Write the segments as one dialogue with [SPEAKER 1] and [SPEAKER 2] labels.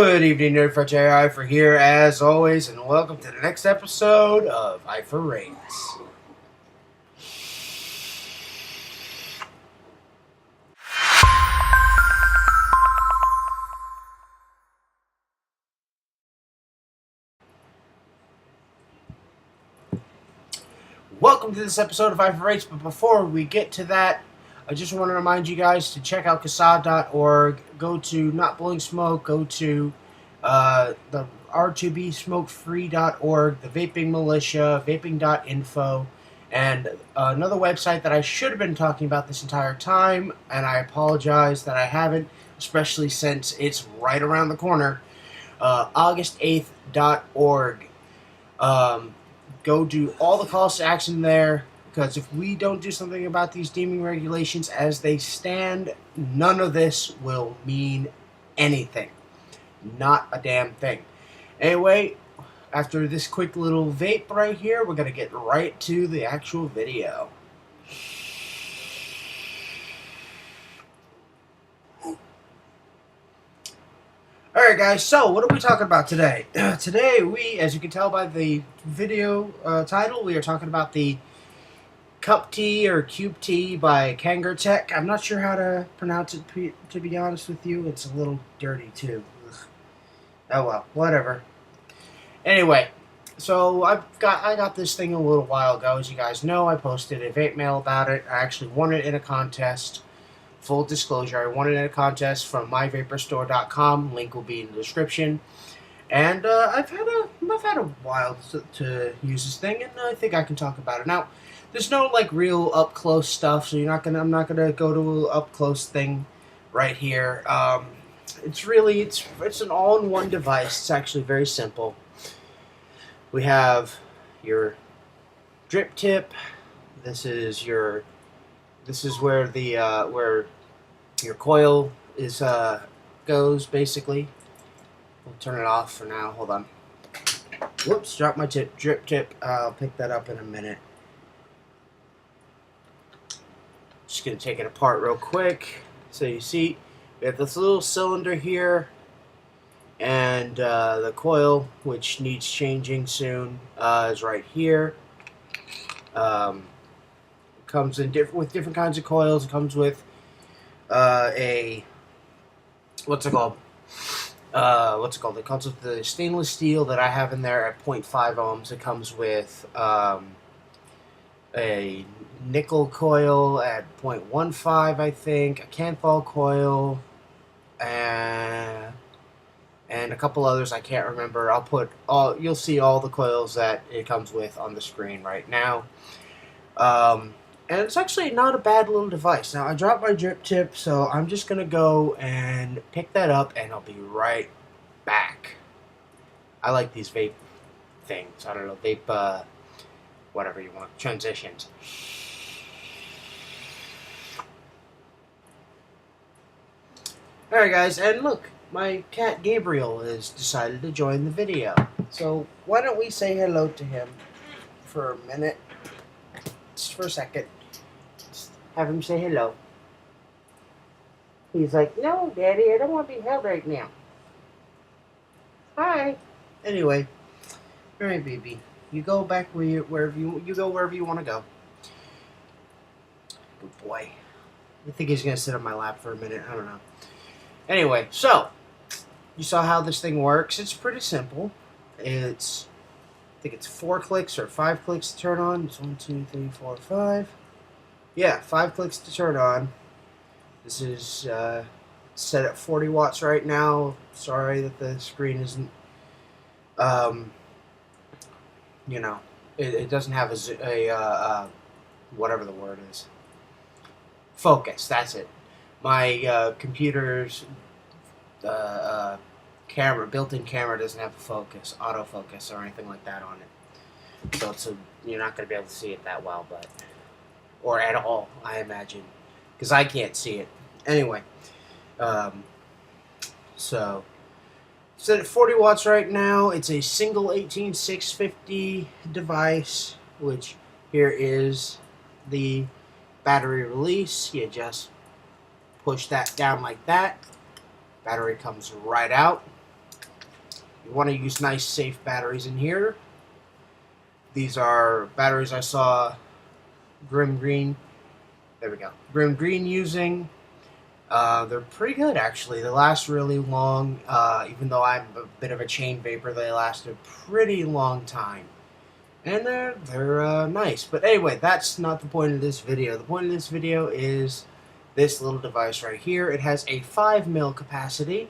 [SPEAKER 1] Good evening, Nerd French Eifer here, as always, and welcome to the next episode of EiferRates. Welcome to this episode of EiferRates, but before we get to that, I just want to remind you guys to check out CupTi.org, go to Not Blowing Smoke, go to the R2BSmokeFree.org, the Vaping Militia, vaping.info, and another website that I should have been talking about this entire time, and I apologize that I haven't, especially since it's right around the corner, August8th.org. Go do all the calls to action there, because if we don't do something about these deeming regulations as they stand, none of this will mean anything. Not a damn thing. Anyway, after this quick little vape right here, we're going to get right to the actual video. Alright guys, so what are we talking about today? Today we, as you can tell by the video title, we are talking about the CupTi or CupTi by KangerTech. I'm not sure how to pronounce it, to be honest with you. It's a little dirty too. Ugh. Oh well, whatever. Anyway, so I got this thing a little while ago. As you guys know, I posted a vape mail about it. I actually won it in a contest. Full disclosure, I won it in a contest from myvaporstore.com. Link will be in the description. And I've had a while to use this thing, and I think I can talk about it now. There's no like real up close stuff, so I'm not gonna go to an up close thing right here. It's an all-in-one device. It's actually very simple. We have your drip tip. This is where the where your coil is goes basically. We'll turn it off for now. Hold on. Whoops, dropped my drip tip. I'll pick that up in a minute. Just gonna take it apart real quick. So you see, we have this little cylinder here, and the coil, which needs changing soon, is right here. Comes in with different kinds of coils. It comes with what's it called? It comes with the stainless steel that I have in there at 0.5 ohms. It comes with a nickel coil at 0.15, I think, a Kanthal coil, and a couple others I can't remember. You'll see all the coils that it comes with on the screen right now. And it's actually not a bad little device. Now, I dropped my drip tip, so I'm just going to go and pick that up, and I'll be right back. I like these vape things. I don't know, vape, whatever you want, transitions. Alright guys, and look, my cat Gabriel has decided to join the video. So, why don't we say hello to him for a minute? Just for a second. Just have him say hello. He's like, no, Daddy, I don't want to be held right now. Hi. Anyway, all right, baby. You go back wherever you want to go. Good boy. I think he's gonna sit on my lap for a minute. I don't know. Anyway, so you saw how this thing works. It's pretty simple. I think it's 4 clicks or 5 clicks to turn on. It's 1, 2, 3, 4, 5. Yeah, 5 clicks to turn on. This is set at 40 watts right now. Sorry that the screen isn't, you know, it doesn't have a whatever the word is. Focus, that's it. My computer's built-in camera doesn't have a focus, autofocus, or anything like that on it. So you're not going to be able to see it that well, or at all, I imagine, because I can't see it. Anyway, so set at 40 watts right now. It's a single 18650 device, which here is the battery release. You just push that down like that. Battery comes right out. You want to use nice, safe batteries in here. These are batteries I saw Grim Green. There we go. Grim Green using. They're pretty good, actually. They last really long. Even though I'm a bit of a chain vapor, they last a pretty long time. And they're nice. But anyway, that's not the point of this video. The point of this video is this little device right here. It has a 5 mil capacity.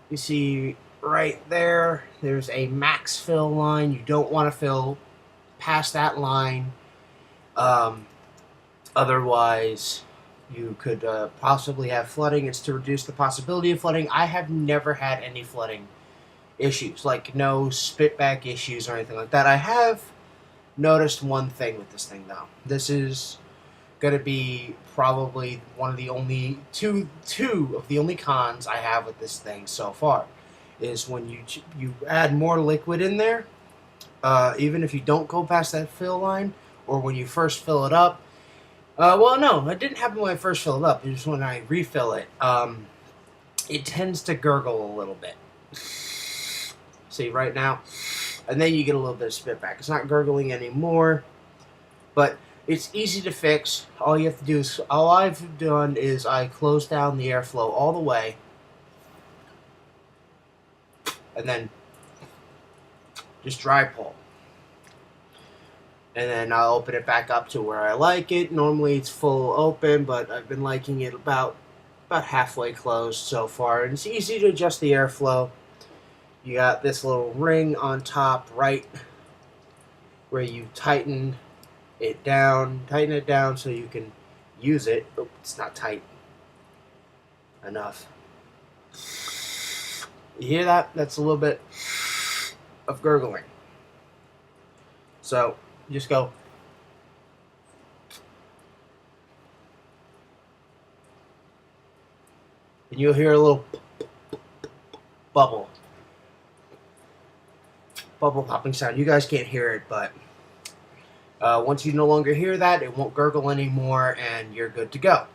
[SPEAKER 1] You see right there, there's a max fill line. You don't want to fill past that line. Otherwise, you could possibly have flooding. It's to reduce the possibility of flooding. I have never had any flooding issues, like no spitback issues or anything like that. I have noticed one thing with this thing, though. This is going to be probably one of the only two of the only cons I have with this thing so far, is when you add more liquid in there, even if you don't go past that fill line, or when you first fill it up. Well, no, it didn't happen when I first fill it up. It was when I refill it. It tends to gurgle a little bit. See, right now. And then you get a little bit of spitback. It's not gurgling anymore. But it's easy to fix. All you have to do is, all I've done is I close down the airflow all the way. And then just dry pull. And then I'll open it back up to where I like it. Normally it's full open, but I've been liking it about halfway closed so far. And it's easy to adjust the airflow. You got this little ring on top right where you tighten it down so you can use it. Oh, it's not tight enough. You hear that? That's a little bit of gurgling. So just go. And you'll hear a little bubble popping sound. You guys can't hear it, but once you no longer hear that, it won't gurgle anymore, and you're good to go.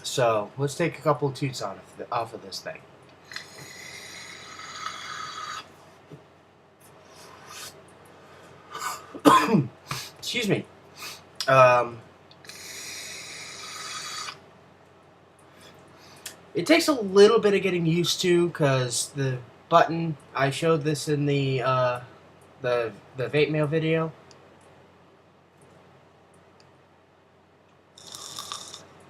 [SPEAKER 1] So let's take a couple of toots off of this thing. Excuse me. It takes a little bit of getting used to, because the button, I showed this in the vape mail video.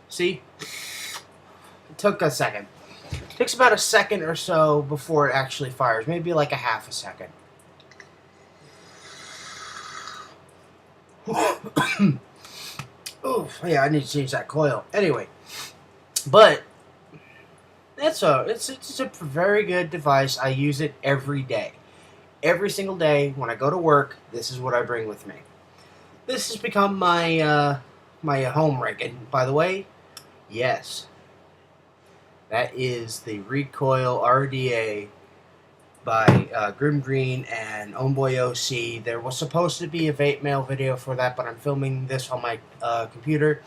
[SPEAKER 1] See? It took a second. It takes about a second or so before it actually fires. Maybe like a half a second. Oh, yeah, I need to change that coil. Anyway, but it's a very good device. I use it every day. Every single day when I go to work, this is what I bring with me. This has become my my home rig. And by the way, yes, that is the Recoil RDA by Grim Green and Homeboy OC. There was supposed to be a vape mail video for that, but I'm filming this on my computer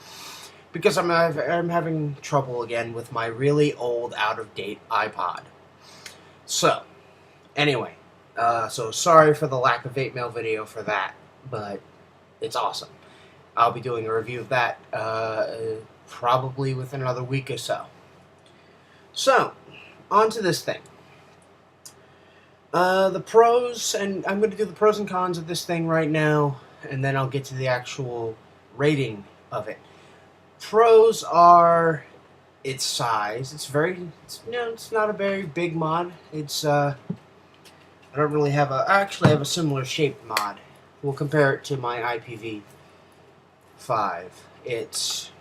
[SPEAKER 1] because I'm having trouble again with my really old, out-of-date iPod. So, anyway, so sorry for the lack of vape mail video for that, but it's awesome. I'll be doing a review of that probably within another week or so. So, on to this thing. The pros, and I'm going to do the pros and cons of this thing right now, and then I'll get to the actual rating of it. Pros are its size. It's not a very big mod. It's I don't really have I actually have a similar shaped mod. We'll compare it to my IPv5. It's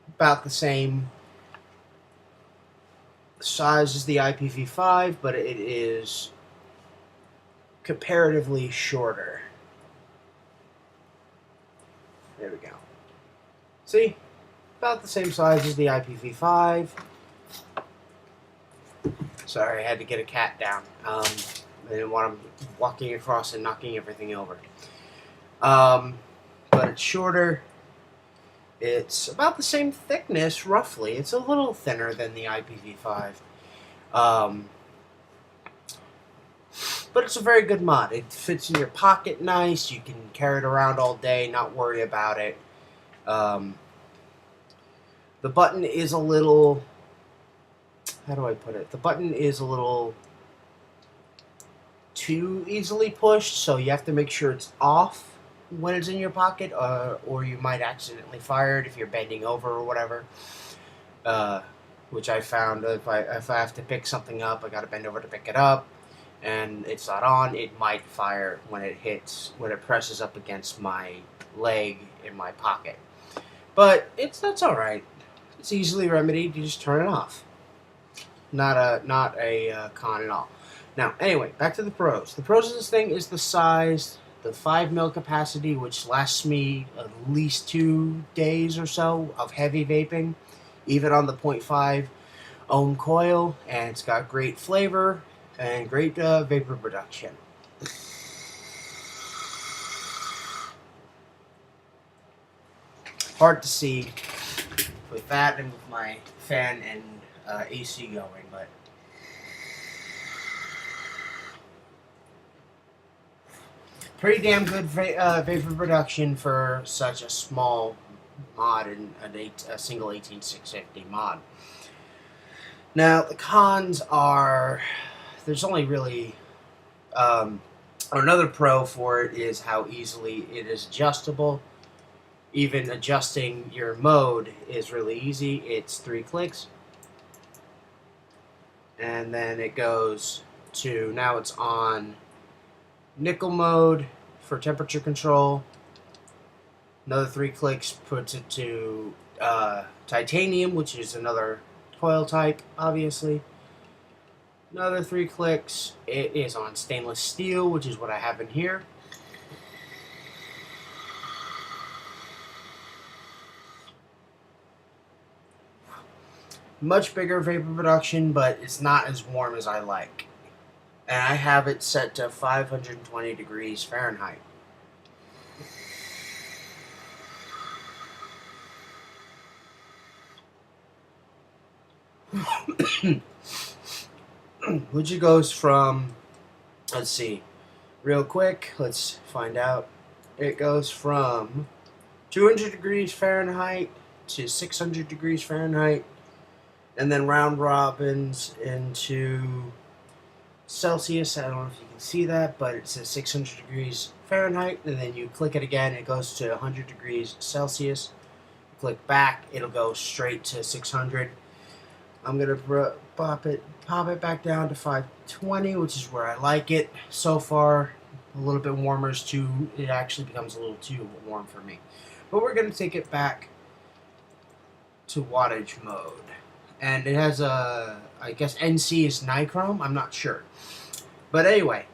[SPEAKER 1] about the same size as the IPv5, but it is comparatively shorter. There we go. See? About the same size as the IPv5. Sorry, I had to get a cat down. I didn't want him walking across and knocking everything over. But it's shorter. It's about the same thickness, roughly. It's a little thinner than the IPv5. Um, but it's a very good mod. It fits in your pocket nice. You can carry it around all day, not worry about it. Um, the button is a little... How do I put it? The button is a little too easily pushed, so you have to make sure it's off when it's in your pocket, or you might accidentally fire it if you're bending over or whatever. Which I found if I have to pick something up, I got to bend over to pick it up, and it's not on. It might fire when it presses up against my leg in my pocket. But that's all right. It's easily remedied. You just turn it off. Not a con at all. Now, anyway, back to the pros. The pros of this thing is the size, the 5 mil capacity, which lasts me at least 2 days or so of heavy vaping, even on the 0.5 ohm coil, and it's got great flavor and great vapor production. Hard to see with that and with my fan and AC going, but pretty damn good vapor production for such a small mod and a single 18650 mod. Now the cons are there's only really another pro for it is how easily it is adjustable. Even adjusting your mode is really easy. It's 3 clicks. And then it goes to, now it's on nickel mode for temperature control. Another 3 clicks puts it to titanium, which is another coil type, obviously. Another 3 clicks, it is on stainless steel, which is what I have in here. Much bigger vapor production, but it's not as warm as I like. And I have it set to 520 degrees Fahrenheit. Which it goes from, let's see, real quick, let's find out. It goes from 200 degrees Fahrenheit to 600 degrees Fahrenheit, and then round robins into Celsius. I don't know if you can see that, but it says 600 degrees Fahrenheit, and then you click it again, it goes to 100 degrees Celsius. Click back, it'll go straight to 600. I'm gonna pop it back down to 520, which is where I like it. So far, a little bit warmer is too. It actually becomes a little too warm for me. But we're gonna take it back to wattage mode. And it has a, I guess NC is nichrome, I'm not sure. But anyway,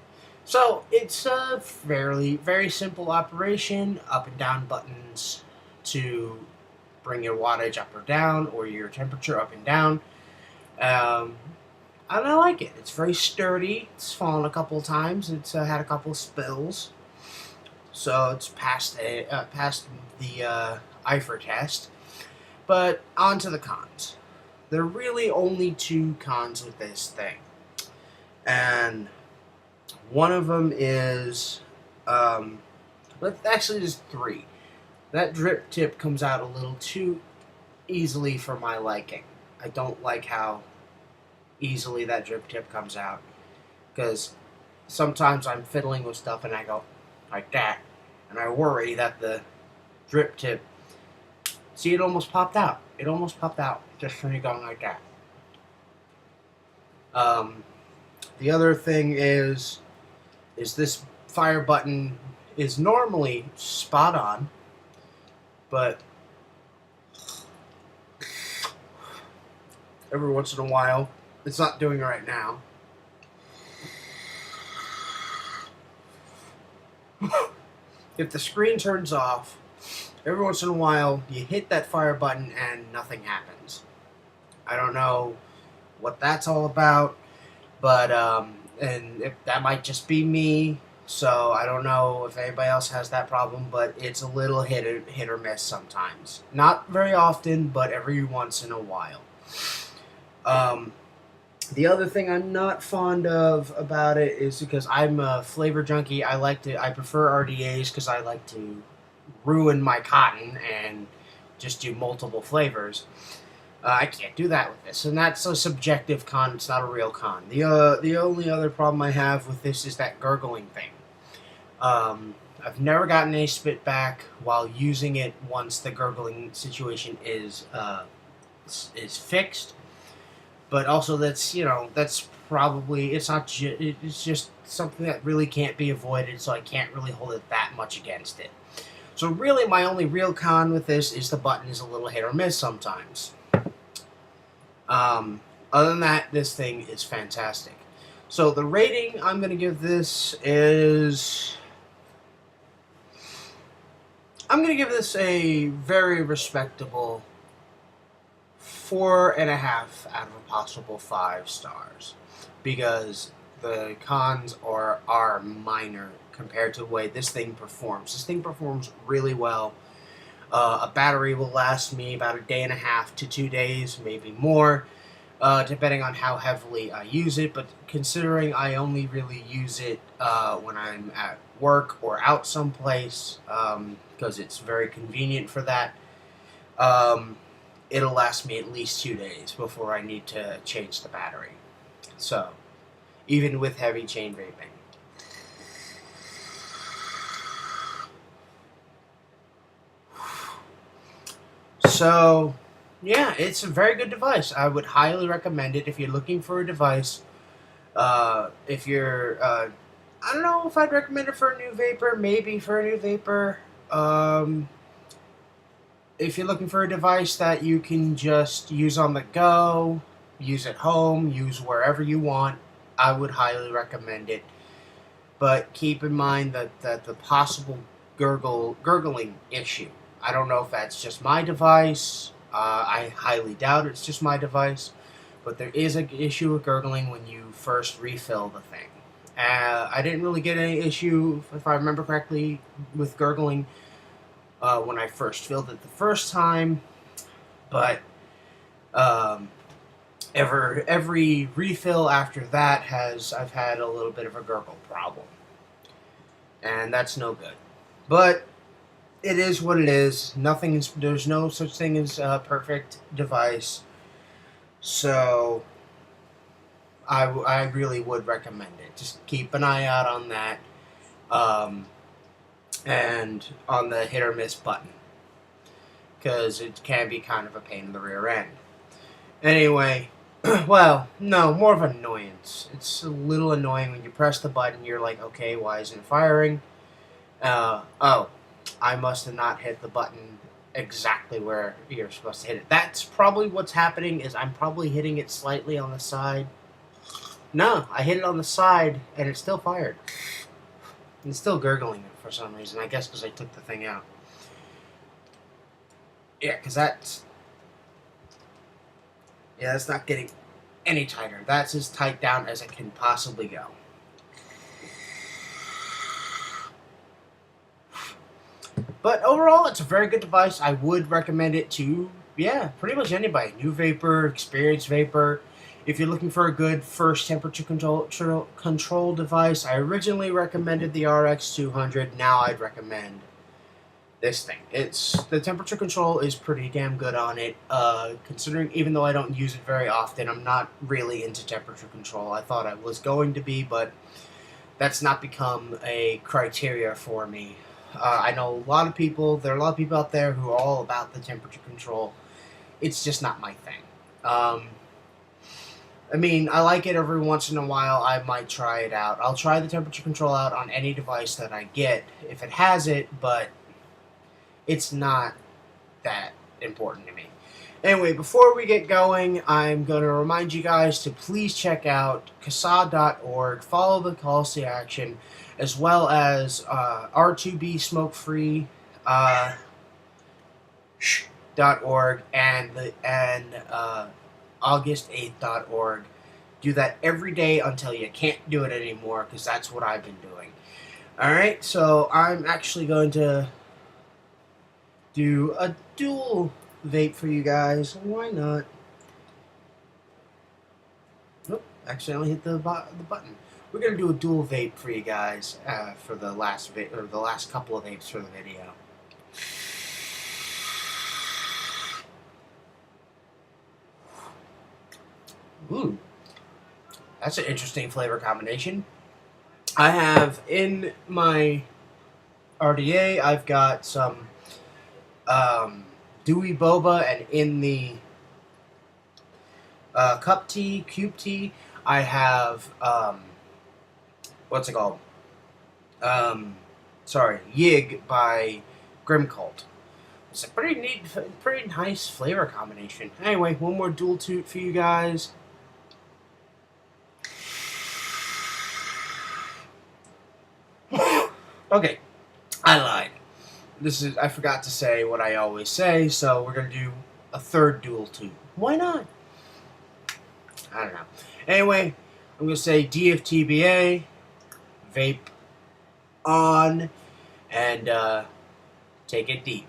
[SPEAKER 1] so it's a very simple operation, up and down buttons to bring your wattage up or down, or your temperature up and down. And I like it. It's very sturdy. It's fallen a couple of times. It's had a couple of spills. So it's passed the Eifer test. But on to the cons. There are really only 2 cons with this thing. And one of them is, actually there's 3. That drip tip comes out a little too easily for my liking. I don't like how easily that drip tip comes out. Because sometimes I'm fiddling with stuff and I go like that. And I worry that the drip tip, see, it almost popped out. It almost popped out just from me going like that. The other thing is this fire button is normally spot on, but every once in a while, it's not doing it right now. If the screen turns off, every once in a while, you hit that fire button and nothing happens. I don't know what that's all about, but, and if that might just be me, so I don't know if anybody else has that problem, but it's a little hit or miss sometimes. Not very often, but every once in a while. The other thing I'm not fond of about it is because I'm a flavor junkie. I prefer RDAs because I like to ruin my cotton and just do multiple flavors. I can't do that with this, and that's a subjective con. It's not a real con. The only other problem I have with this is that gurgling thing. I've never gotten a spit back while using it once the gurgling situation is fixed. But also, that's probably it's just something that really can't be avoided. So I can't really hold it that much against it. So really, my only real con with this is the button is a little hit or miss sometimes. Other than that, this thing is fantastic. So the rating I'm going to give this is... I'm going to give this a very respectable 4.5 out of a possible 5 stars. Because the cons are minor compared to the way this thing performs. This thing performs really well. A battery will last me about a day and a half to 2 days, maybe more, depending on how heavily I use it. But considering I only really use it when I'm at work or out someplace, because it's very convenient for that, it'll last me at least 2 days before I need to change the battery. So, even with heavy chain vaping. So, yeah, it's a very good device. I would highly recommend it if you're looking for a device. If you're, I don't know if I'd recommend it for a new vapor. Maybe for a new vapor. If you're looking for a device that you can just use on the go, use at home, use wherever you want, I would highly recommend it. But keep in mind that the possible gurgling issue. I don't know if that's just my device. I highly doubt it's just my device. But there is an issue with gurgling when you first refill the thing. I didn't really get any issue, if I remember correctly, with gurgling when I first filled it the first time. But every refill after that I've had a little bit of a gurgle problem. And that's no good. But it is what it is. There's no such thing as a perfect device. So I really would recommend it. Just keep an eye out on that. And on the hit or miss button. Because it can be kind of a pain in the rear end. Anyway, well, no, more of an annoyance. It's a little annoying when you press the button, you're like, okay, why isn't it firing? Oh, I must have not hit the button exactly where you're supposed to hit it. That's probably what's happening, is I'm probably hitting it slightly on the side. No, I hit it on the side, and it still fired. It's still gurgling for some reason, I guess because I took the thing out. Yeah, because that's not getting any tighter. That's as tight down as it can possibly go. But overall, it's a very good device. I would recommend it to, pretty much anybody. New vapor, experienced vapor. If you're looking for a good first temperature control device, I originally recommended the RX200. Now I'd recommend this thing. The temperature control is pretty damn good on it. Considering, even though I don't use it very often, I'm not really into temperature control. I thought I was going to be, but that's not become a criteria for me. I know there are a lot of people out there who are all about the temperature control. It's just not my thing. I mean, I like it every once in a while. I might try it out. I'll try the temperature control out on any device that I get if it has it, but it's not that important to me. Anyway, before we get going, I'm going to remind you guys to please check out CASA.org, follow the calls to action, as well as R2B Smoke-Free .org and August8th.org. Do that every day until you can't do it anymore, because that's what I've been doing. Alright, so I'm actually going to do a dual vape for you guys. Why not? Nope. accidentally hit the button. We're gonna do a dual vape for you guys for the last couple of vapes for the video. Ooh, that's an interesting flavor combination. I have in my RDA, I've got some Dewy Boba, and in the CupTi, I have what's it called? Yig by Grimcult. It's a pretty neat, pretty nice flavor combination. Anyway, one more dual toot for you guys. Okay, I lied. I forgot to say what I always say, so we're gonna do a third dual toot. Why not? I don't know. Anyway, I'm gonna say DFTBA, vape on, and take it deep.